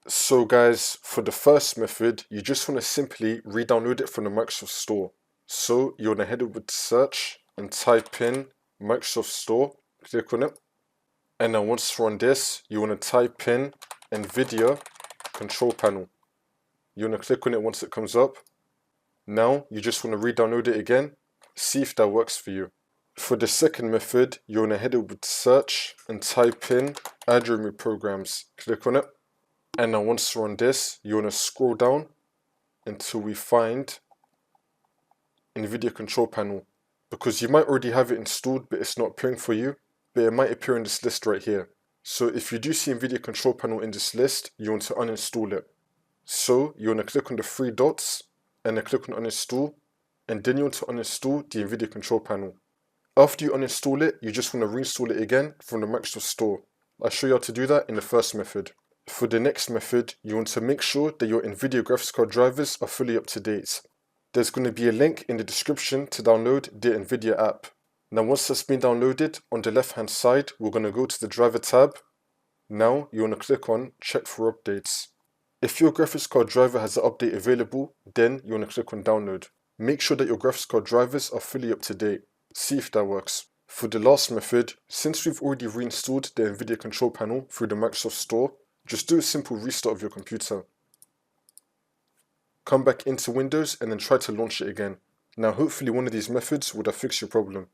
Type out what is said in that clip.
So guys, for the first method, you just want to simply re-download it from the Microsoft Store. So you want to head over to search and type in Microsoft Store, click on it. And then once you're on this, you want to type in NVIDIA Control Panel. You want to click on it once it comes up. Now you just want to re-download it again, see if that works for you. For the second method, you want to head over to search and type in Add Remove Programs. Click on it. And now once you're on this, you want to scroll down until we find NVIDIA Control Panel. Because you might already have it installed, but it's not appearing for you, but it might appear in this list right here. So if you do see NVIDIA Control Panel in this list, you want to uninstall it. So you want to click on the three dots and then click on uninstall, and then you want to uninstall the NVIDIA Control Panel. After you uninstall it, you just want to reinstall it again from the Microsoft Store. I'll show you how to do that in the first method. For the next method, you want to make sure that your NVIDIA graphics card drivers are fully up to date. There's going to be a link in the description to download the NVIDIA app. Now once that's been downloaded, on the left hand side, we're going to go to the driver tab. Now you want to click on check for updates. If your graphics card driver has an update available, then you want to click on download. Make sure that your graphics card drivers are fully up to date. See if that works. For the last method, since we've already reinstalled the NVIDIA Control Panel through the Microsoft Store, just do a simple restart of your computer. Come back into Windows and then try to launch it again. Now hopefully one of these methods would have fixed your problem.